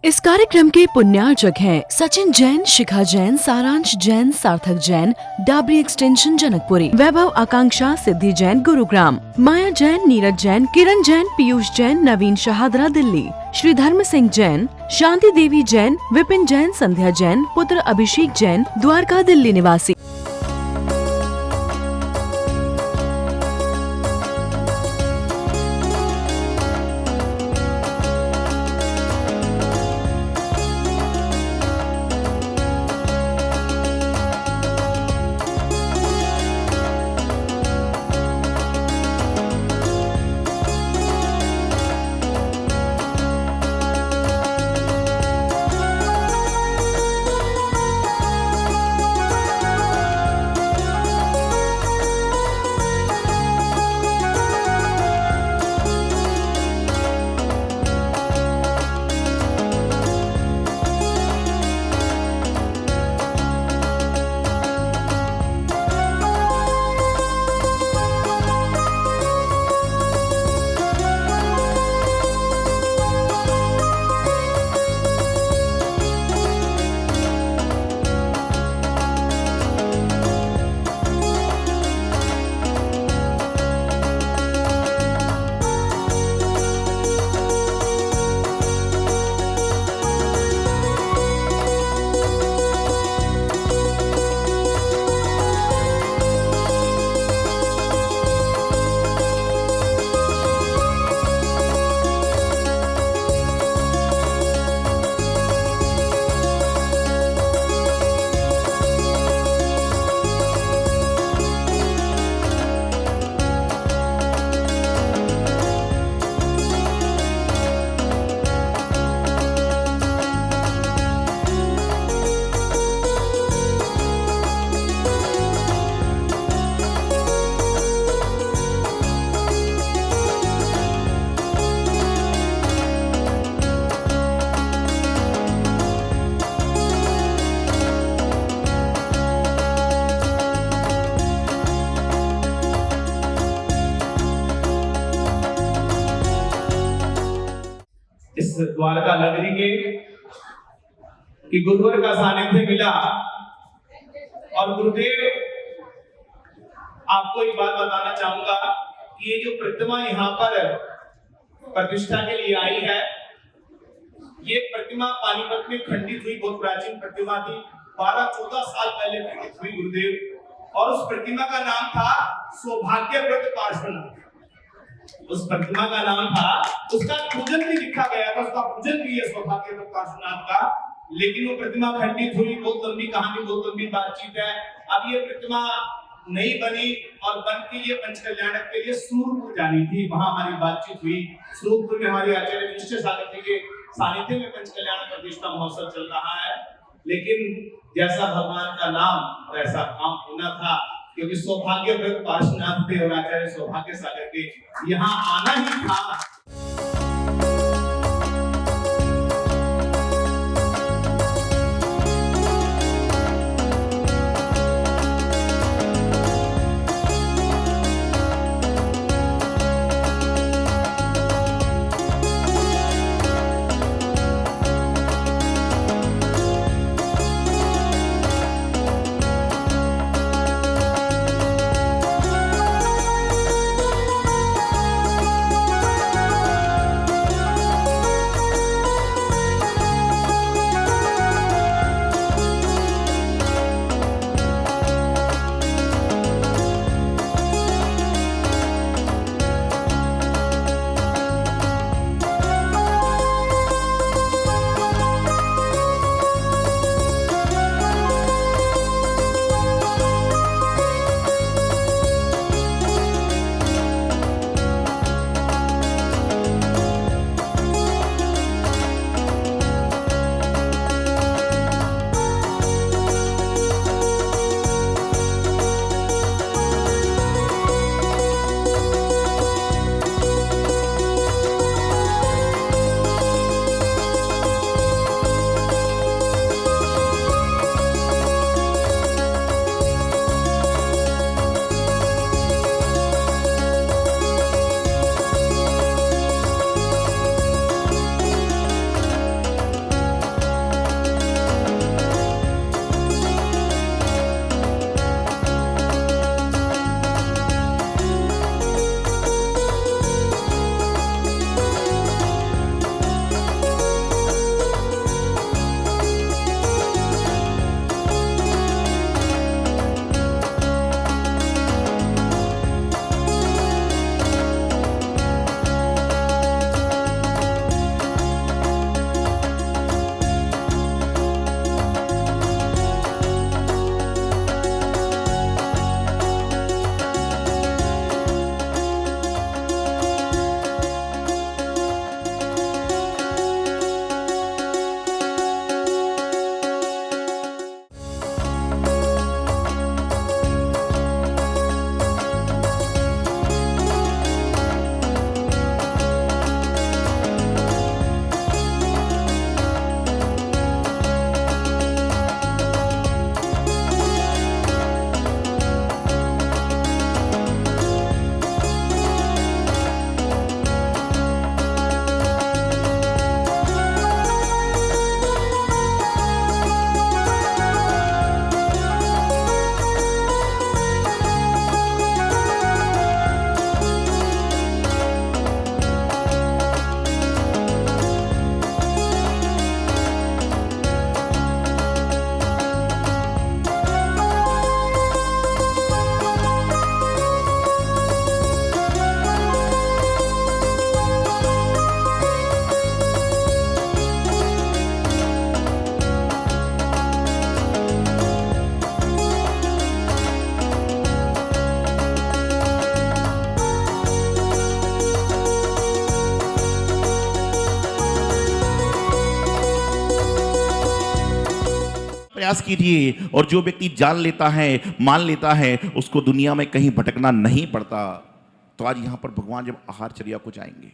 इस कार्यक्रम के पुण्यार्चक हैं सचिन जैन, शिखा जैन, सारांश जैन, सार्थक जैन, डाबरी एक्सटेंशन जनकपुरी, वैभव आकांक्षा, सिद्धि जैन गुरुग्राम, माया जैन, नीरज जैन, किरण जैन, पीयूष जैन, नवीन शहादरा दिल्ली, श्री धर्म सिंह जैन, शांति देवी जैन, विपिन जैन, संध्या जैन, पुत्र अभिषेक जैन, द्वारका दिल्ली निवासी। इस द्वारका नगरी के कि गुरुवर का सानिध्य मिला। और गुरुदेव, आपको एक बात बताना चाहूंगा कि ये जो प्रतिमा यहाँ पर प्रतिष्ठा के लिए आई है, ये प्रतिमा पानीपत में खंडित हुई, बहुत प्राचीन प्रतिमा थी, 12-14 साल पहले खंडित हुई गुरुदेव। और उस प्रतिमा का नाम था सौभाग्यव्रत पार्श्वनाथ। उस प्रतिमा का नाम था, उसका पूजन भी लिखा गया था, उसका पूजन भी है सौभाग्यव्रत पार्श्वनाथ का। लेकिन वो प्रतिमा खंडित हुई, बहुत लंबी कहानी, बहुत लंबी बातचीत है। अब ये प्रतिमा नहीं बनी और बन के ये पंचकल्याणक के लिए सूरपुर जानी थी। वहां हमारी बातचीत हुई। सूरपुर में हमारे आचार्य निश्चय सागर जी के सानिध्य में पंचकल्याण प्रतिष्ठा महोत्सव चल रहा है। लेकिन जैसा भगवान का नाम वैसा काम होना था, क्योंकि सौभाग्यव्रत पार्श्वनाथ थे और आचार्य सौभाग्य सागर के यहाँ आना ही था। प्रयास कीजिए। और जो व्यक्ति जान लेता है, मान लेता है, उसको दुनिया में कहीं भटकना नहीं पड़ता। तो आज यहां पर भगवान जब आहारचर्या को जाएंगे,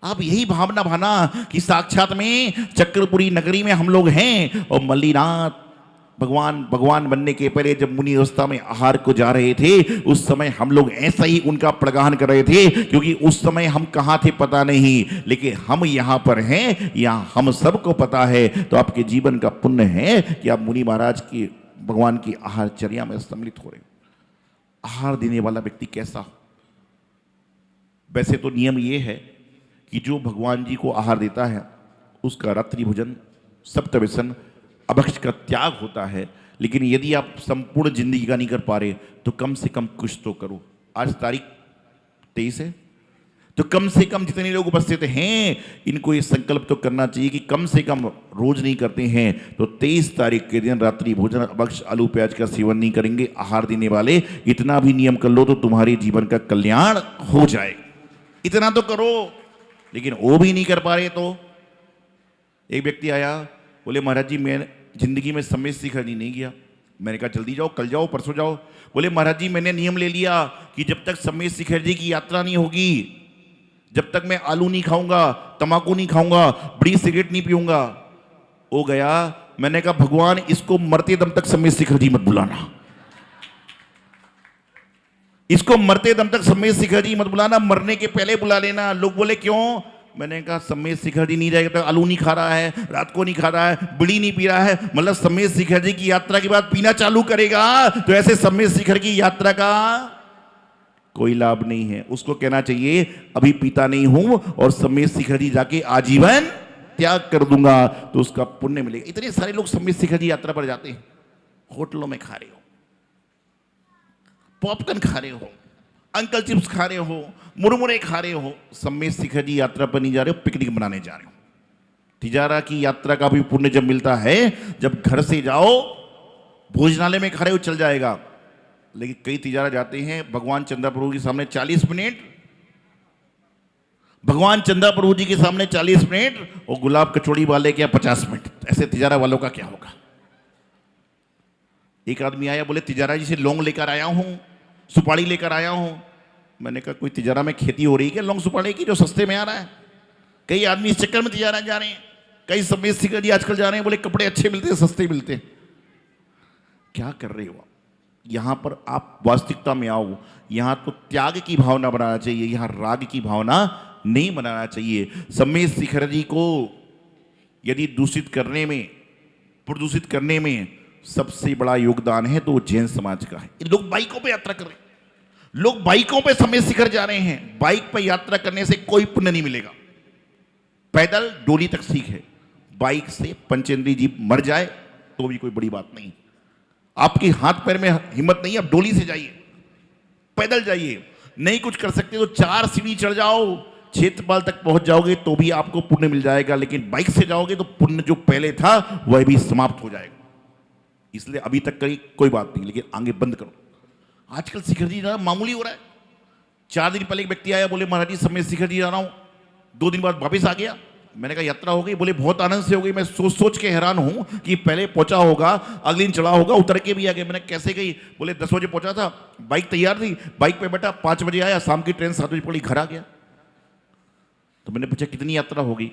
आप यही भावना भाना कि साक्षात में चक्रपुरी नगरी में हम लोग हैं और मल्लीनाथ भगवान बनने के पहले जब मुनि अवस्था में आहार को जा रहे थे, उस समय हम लोग ऐसा ही उनका प्रगान कर रहे थे, क्योंकि उस समय हम कहाँ थे पता नहीं, लेकिन हम यहाँ पर हैं, यहाँ हम सबको पता है। तो आपके जीवन का पुण्य है कि आप मुनि महाराज की भगवान की आहारचर्या में सम्मिलित हो रहे हो। आहार देने वाला व्यक्ति कैसा हो? वैसे तो नियम ये है कि जो भगवान जी को आहार देता है उसका रात्रि भोजन, सप्तव्यसन, अभक्ष का त्याग होता है। लेकिन यदि आप संपूर्ण जिंदगी का नहीं कर पा रहे तो कम से कम कुछ तो करो। आज तारीख 23 है, तो कम से कम जितने लोग उपस्थित हैं इनको ये संकल्प तो करना चाहिए कि कम से कम, रोज नहीं करते हैं तो 23 तारीख के दिन रात्रि भोजन, अभक्ष, आलू प्याज का सेवन नहीं करेंगे। आहार देने वाले इतना भी नियम कर लो तो तुम्हारे जीवन का कल्याण हो जाए। इतना तो करो, लेकिन वो भी नहीं कर पा रहे। तो एक व्यक्ति आया, बोले महाराज जी मैं जिंदगी में समय शिखर नहीं गया। मैंने कहा जल्दी जाओ, कल जाओ, परसों जाओ। बोले महाराज जी मैंने नियम ले लिया कि जब तक समय शिखर जी की यात्रा नहीं होगी, जब तक मैं आलू नहीं खाऊंगा, तंबाकू नहीं खाऊंगा, बीड़ी सिगरेट नहीं पीऊंगा। हो गया। मैंने कहा भगवान इसको मरते दम तक समय शिखर जी मत बुलाना, इसको मरते दम तक समय शिखर जी मत बुलाना, मरने के पहले बुला लेना। लोग बोले क्यों? मैंने कहा समय शिखर जी नहीं जाएगा तो आलू नहीं खा रहा है, रात को नहीं खा रहा है, बीड़ी नहीं पी रहा है, मतलब समय शिखर जी की यात्रा के बाद पीना चालू करेगा तो ऐसे समय शिखर की यात्रा का कोई लाभ नहीं है। उसको कहना चाहिए अभी पीता नहीं हूं और समय शिखर जी जाके आजीवन त्याग कर दूंगा तो उसका पुण्य मिलेगा। इतने सारे लोग समय शिखर जी यात्रा पर जाते हैं, होटलों में खा रहे हो, पॉपकॉर्न खा रहे हो, अंकल चिप्स खा रहे हो, मुरमुरे खा रहे हो, समय शिखर जी यात्रा पर नहीं जा रहे हो, पिकनिक मनाने जा रहे हो। तिजारा की यात्रा का भी पुण्य जब मिलता है जब घर से जाओ, भोजनालय में खा रहे हो चल जाएगा, लेकिन कई तिजारा जाते हैं भगवान चंद्रा प्रभु के सामने 40 मिनट, भगवान चंद्रा प्रभु जी के सामने 40 मिनट और गुलाब कचौड़ी वाले क्या 50 मिनट। ऐसे तिजारा वालों का क्या होगा? एक आदमी आया, बोले तिजारा जी से लौंग लेकर आया हूं, सुपारी लेकर आया हूं। मैंने कहा कोई तिजारा में खेती हो रही है क्या लौंग सुपारी की जो सस्ते में आ रहा है? कई आदमी इस चक्कर में तिजारा जा रहे हैं, कई समय शिखर जी आजकल जा रहे हैं, बोले कपड़े अच्छे मिलते हैं, सस्ते मिलते हैं। क्या कर रहे हो? यहां पर आप वास्तविकता में आओ। यहां तो त्याग की भावना बनाना चाहिए, यहां राग की भावना नहीं बनाना चाहिए। समय शिखर जी को यदि दूषित करने में, प्रदूषित करने में सबसे बड़ा योगदान है तो वो जैन समाज का है। लोग बाइकों पे यात्रा कर रहे हैं, लोग बाइकों पे समय शिखर जा रहे हैं। बाइक पे यात्रा करने से कोई पुण्य नहीं मिलेगा। पैदल डोली तक ठीक है, बाइक से पंचेंद्री जीप मर जाए तो भी कोई बड़ी बात नहीं। आपके हाथ पैर में हिम्मत नहीं है, आप डोली से जाइए, पैदल जाइए। नहीं कुछ कर सकते तो 4 सीढ़ी चढ़ जाओ, क्षेत्रपाल तक पहुंच जाओगे तो भी आपको पुण्य मिल जाएगा। लेकिन बाइक से जाओगे तो पुण्य जो पहले था वह भी समाप्त हो जाएगा। इसलिए अभी तक करी कोई बात नहीं, लेकिन आगे बंद करो। आजकल शिखर जी जाना मामूली हो रहा है। 4 दिन पहले एक व्यक्ति आया, बोले महाराज जी समय शिखर जी जा रहा हूं, 2 दिन बाद वापस आ गया। मैंने कहा यात्रा हो गई? बोले बहुत आनंद से हो गई, मैं सोच के हैरान हूं कि पहले पहुंचा होगा, अगले दिन चढ़ा होगा, उतर के भी आ गया। मैंने कैसे गई? बोले 10 बजे पहुंचा था, बाइक तैयार थी, बाइक पे बैठा, 5 बजे आया, शाम की ट्रेन 7 बजे पड़ी, घर आ गया। तो मैंने पूछा कितनी यात्रा हो गई?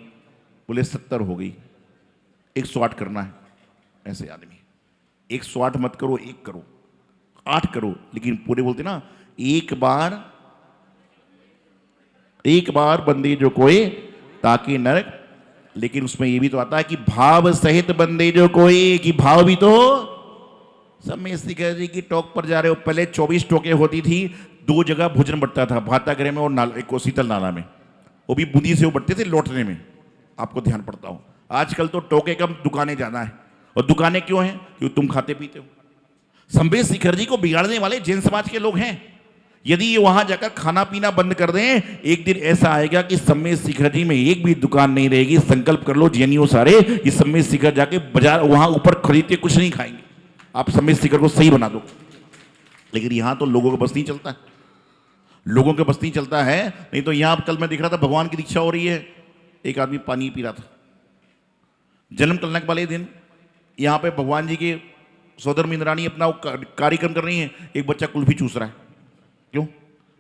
बोले 70 हो गई, 108 करना है। ऐसे आदमी 108 मत करो, 1 करो, 8 करो, लेकिन पूरे बोलते ना एक बार बंदे जो कोई ताकि नरक। लेकिन उसमें ये भी तो आता है कि भाव सहित बंदे जो कोई, कि भाव भी तो। समय शिखर जी की टोक पर जा रहे हो, पहले 24 टोकें होती थी, 2 जगह भोजन बंटता था, भातागृह में और एक शीतल नाला में, वो भी बूंदी से वो बंटते थे लौटने में, आपको ध्यान पड़ता हो। आजकल तो टोके कम, दुकानें ज्यादा है। और दुकानें क्यों हैं? क्योंकि तुम खाते पीते हो। समय शिखर जी को बिगाड़ने वाले जैन समाज के लोग हैं। यदि ये वहां जाकर खाना पीना बंद कर दें, एक दिन ऐसा आएगा कि समय शिखर जी में एक भी दुकान नहीं रहेगी। संकल्प कर लो जैनियों सारे कि समय शिखर जाके बाजार वहां ऊपर खरीद के कुछ नहीं खाएंगे। आप समय शिखर को सही बना दो। लेकिन यहां तो लोगों का बस नहीं चलता है, लोगों के बस नहीं चलता है। नहीं तो यहां कल मैं दिख रहा था भगवान की दीक्षा हो रही है, एक आदमी पानी पी रहा था। जन्म कलनक वाले दिन यहां पे भगवान जी के सौदर इंद्राणी अपना कार्यक्रम कर रही है, एक बच्चा कुल्फी चूस रहा है। क्यों?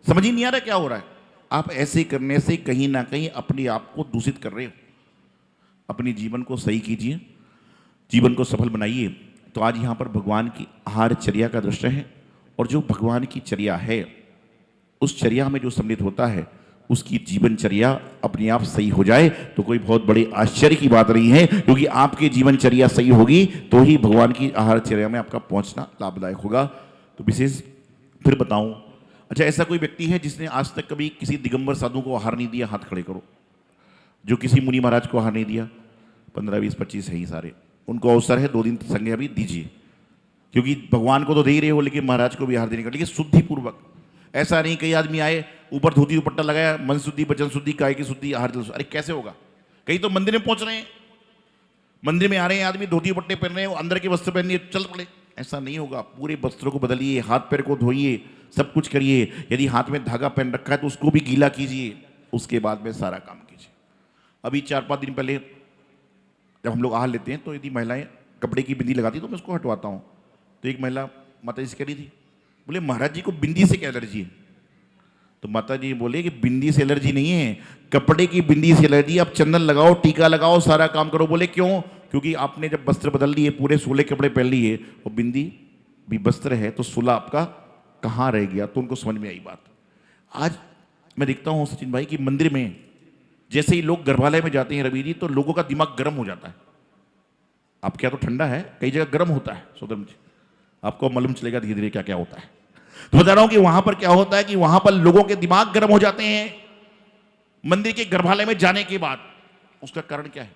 समझ ही नहीं आ रहा क्या हो रहा है। आप ऐसे करने से कहीं ना कहीं अपने आप को दूषित कर रहे हो। अपने जीवन को सही कीजिए, जीवन को सफल बनाइए। तो आज यहाँ पर भगवान की आहार चर्या का दृश्य है, और जो भगवान की चर्या है उस चर्या में जो सम्मिलित होता है उसकी जीवनचर्या अपने आप सही हो जाए तो कोई बहुत बड़ी आश्चर्य की बात नहीं है, क्योंकि आपकी जीवनचर्या सही होगी तो ही भगवान की आहार चर्या में आपका पहुंचना लाभदायक होगा। तो विशेष फिर बताऊं, अच्छा ऐसा कोई व्यक्ति है जिसने आज तक कभी किसी दिगंबर साधु को आहार नहीं दिया? हाथ खड़े करो। जो किसी मुनि महाराज को आहार नहीं दिया? 15, 20, 25 है ही सारे। उनको अवसर है 2 दिन संज्ञा भी दीजिए, क्योंकि भगवान को तो दे ही रहे हो लेकिन महाराज को भी आहार देने का, लेकिन शुद्धि पूर्वक। ऐसा नहीं कई आदमी आए ऊपर धोती दुपट्टा लगाया, मन शुद्धि, वचन शुद्धि, काय की शुद्धि, आहार जल। अरे कैसे होगा? कई तो मंदिर में पहुंच रहे हैं, मंदिर में आ रहे हैं आदमी, धोती दुपट्टे पहन रहे हैं, अंदर के वस्त्र पहनिए, चल पड़े। ऐसा नहीं होगा। पूरे वस्त्रों को बदलिए, हाथ पैर को धोइए, सब कुछ करिए। यदि हाथ में धागा पहन रखा है तो उसको भी गीला कीजिए, उसके बाद में सारा काम कीजिए। अभी 4-5 दिन पहले जब हम लोग आहार लेते हैं तो यदि महिलाएं कपड़े की बिंदी लगाती तो मैं उसको हटवाता हूँ। तो एक महिला माता जी से कह रही थी, बोले महाराज जी को बिंदी से क्या एलर्जी है? तो माता जी बोले कि बिंदी से एलर्जी नहीं है, कपड़े की बिंदी से एलर्जी। आप चंदन लगाओ, टीका लगाओ, सारा काम करो। बोले क्यों? क्योंकि आपने जब वस्त्र बदल लिए, पूरे सोले कपड़े पहन लिए और बिंदी भी वस्त्र है, तो सोला आपका कहाँ रह गया? तो उनको समझ में आई बात। आज मैं देखता हूँ सचिन भाई कि मंदिर में जैसे ही लोग गर्भालय में जाते हैं रवि जी, तो लोगों का दिमाग गर्म हो जाता है। आप क्या तो ठंडा है, कई जगह गर्म होता है। सोदम जी आपको मालूम चलेगा धीरे धीरे क्या क्या होता है। तो बता रहा हूं कि वहां पर क्या होता है कि वहां पर लोगों के दिमाग गर्म हो जाते हैं मंदिर के गर्भालय में जाने के बाद। उसका कारण क्या है?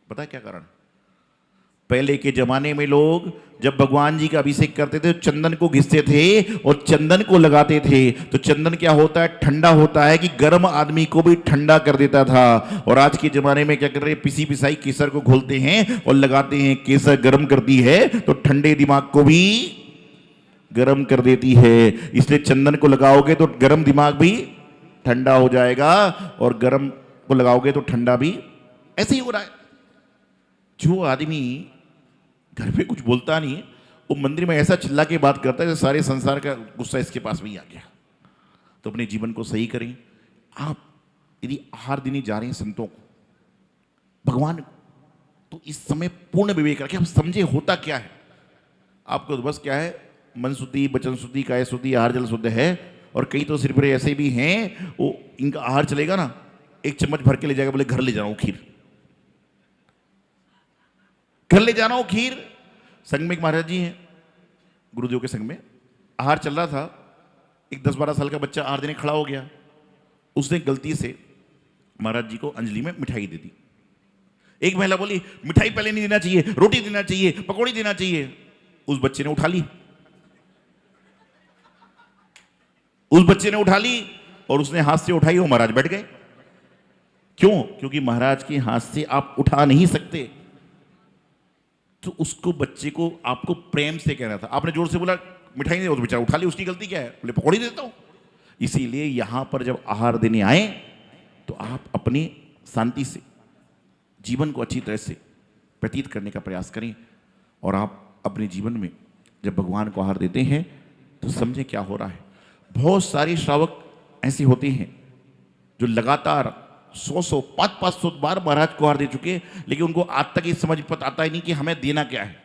पता है क्या कारण? पहले के जमाने में लोग जब भगवान जी का अभिषेक करते थे तो चंदन को घिसते थे और चंदन को लगाते थे। तो चंदन क्या होता है? ठंडा होता है कि गर्म आदमी को भी ठंडा कर देता था। और आज के जमाने में क्या कर रहे हैं? पिसी पिसाई केसर को घोलते हैं और लगाते हैं। केसर गर्म करती है तो ठंडे दिमाग को भी गर्म कर देती है। इसलिए चंदन को लगाओगे तो गर्म दिमाग भी ठंडा हो जाएगा, और गर्म को लगाओगे तो ठंडा भी। ऐसे ही हो रहा है। जो आदमी घर में कुछ बोलता नहीं है, वो मंदिर में ऐसा चिल्ला के बात करता है जैसे सारे संसार का गुस्सा इसके पास भी आ गया। तो अपने जीवन को सही करें। आप यदि आहार देने जा रहे हैं संतों को, भगवान को, तो इस समय पूर्ण विवेक रखें। आप समझे होता क्या है। आपको तो बस क्या है, मन शुद्धि, वचन शुद्धि, काय शुद्धि, आहार जल शुद्ध है। और कई तो सिर्फ ऐसे भी हैं, वो इनका आहार चलेगा ना, 1 चम्मच भर के ले जाएगा, बोले घर ले जा रहा हूं खीर, घर ले जा रहा हूं खीर। संघ में एक महाराज जी हैं, गुरुदेव के संघ में आहार चल रहा था। एक 10-12 साल का बच्चा आहार देने खड़ा हो गया। उसने गलती से महाराज जी को अंजलि में मिठाई दे दी। एक महिला बोली मिठाई पहले नहीं देना चाहिए, रोटी देना चाहिए, पकौड़ी देना चाहिए। उस बच्चे ने उठा ली, उस बच्चे ने उठा ली और उसने हाथ से उठाई, वो महाराज बैठ गए। क्यों? क्योंकि महाराज के हाथ से आप उठा नहीं सकते। तो उसको, बच्चे को आपको प्रेम से कहना था। आपने जोर से बोला मिठाई नहीं, तो बेचारा उठा ली, उसकी गलती क्या है? बोले पकौड़ी देता हूं। इसीलिए यहां पर जब आहार देने आए तो आप अपनी शांति से जीवन को अच्छी तरह से व्यतीत करने का प्रयास करें। और आप अपने जीवन में जब भगवान को आहार देते हैं तो समझें क्या हो रहा है। बहुत सारे श्रावक ऐसे होते हैं जो लगातार 100-100, 500-500 बार महाराज को आहार दे चुके, लेकिन उनको आज तक ये समझ पता आता ही नहीं कि हमें देना क्या है।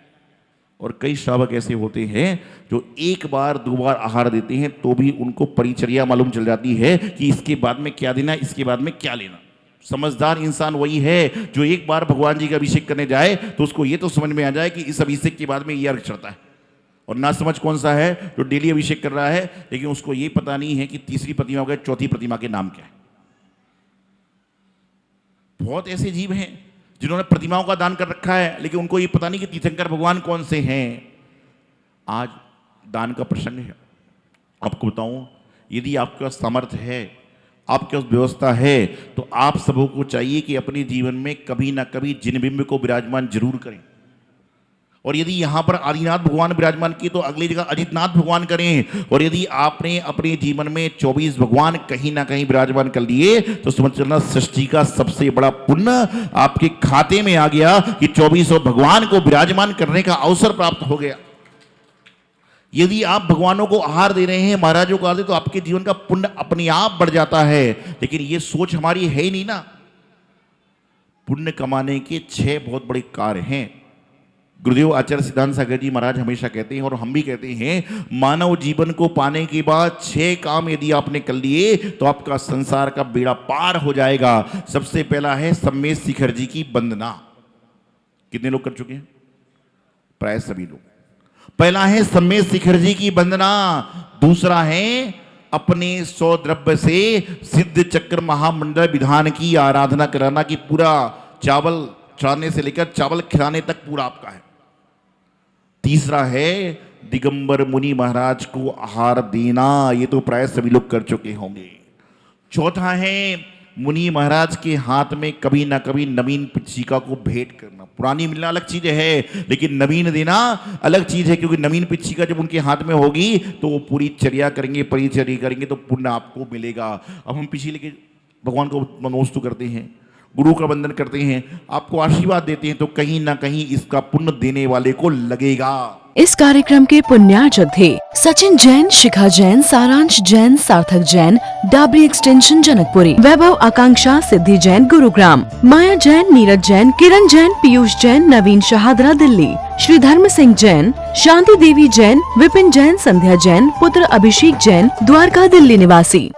और कई श्रावक ऐसे होते हैं जो 1 बार 2 बार आहार देते हैं तो भी उनको परिचर्या मालूम चल जाती है कि इसके बाद में क्या देना, इसके बाद में क्या लेना। समझदार इंसान वही है जो 1 बार भगवान जी का अभिषेक करने जाए तो उसको ये तो समझ में आ जाए कि इस अभिषेक के बाद में ये अर्घ चढ़ता है। और ना समझ कौन सा है जो डेली अभिषेक कर रहा है, लेकिन उसको ये पता नहीं है कि तीसरी प्रतिमा हो गई, चौथी प्रतिमा के नाम क्या है। बहुत ऐसे जीव हैं जिन्होंने प्रतिमाओं का दान कर रखा है, लेकिन उनको ये पता नहीं कि तीर्थंकर भगवान कौन से हैं। आज दान का प्रसंग है। आपको बताऊं, यदि आपके पास सामर्थ्य है, आपके पास व्यवस्था है, तो आप सबों को चाहिए कि अपने जीवन में कभी ना कभी जिनबिंब को विराजमान जरूर करें। और यदि यहां पर आदिनाथ भगवान विराजमान किए तो अगली जगह अजितनाथ भगवान करें। और यदि आपने अपने जीवन में 24 भगवान कहीं ना कहीं विराजमान कर लिए तो समझ चलना सृष्टि का सबसे बड़ा पुण्य आपके खाते में आ गया कि 24 भगवान को विराजमान करने का अवसर प्राप्त हो गया। यदि आप भगवानों को आहार दे रहे हैं, महाराजों को आहार दे, तो आपके जीवन का पुण्य अपने आप बढ़ जाता है। लेकिन यह सोच हमारी है ही नहीं ना। पुण्य कमाने के 6 बहुत बड़े कार्य हैं। गुरुदेव आचार्य सिद्धांत सागर जी महाराज हमेशा कहते हैं और हम भी कहते हैं, मानव जीवन को पाने के बाद 6 काम यदि आपने कर लिए तो आपका संसार का बेड़ा पार हो जाएगा। सबसे पहला है सम्मेद शिखर जी की वंदना। कितने लोग कर चुके हैं? प्राय सभी लोग। पहला है सम्मेद शिखर जी की वंदना। दूसरा है अपने 100 द्रव्य से सिद्ध चक्र महामंडल विधान की आराधना कराना, कि पूरा चावल चढ़ाने से लेकर चावल खिलाने तक पूरा आपका है। तीसरा है दिगंबर मुनि महाराज को आहार देना। ये तो प्राय सभी लोग कर चुके होंगे। चौथा है मुनि महाराज के हाथ में कभी ना कभी नवीन पिच्छिका को भेंट करना। पुरानी मिलना अलग चीज है, लेकिन नवीन देना अलग चीज है, क्योंकि नवीन पिच्छिका जब उनके हाथ में होगी तो वो पूरी चर्या करेंगे, परिचर्या करेंगे तो पुण्य आपको मिलेगा। अब हम पीछे लेके भगवान को नमोस्तु करते हैं, गुरु का वंदन करते हैं, आपको आशीर्वाद देते हैं, तो कहीं ना कहीं इसका पुण्य देने वाले को लगेगा। इस कार्यक्रम के पुण्यार्चक थे सचिन जैन, शिखा जैन, सारांश जैन, सार्थक जैन, डाबरी एक्सटेंशन जनकपुरी, वैभव आकांक्षा सिद्धि जैन गुरुग्राम, माया जैन, नीरज जैन, किरण जैन, पीयूष जैन, नवीन शाहदरा दिल्ली, श्री धर्म सिंह जैन, शांति देवी जैन, विपिन जैन, संध्या जैन, पुत्र अभिषेक जैन, द्वारका दिल्ली निवासी।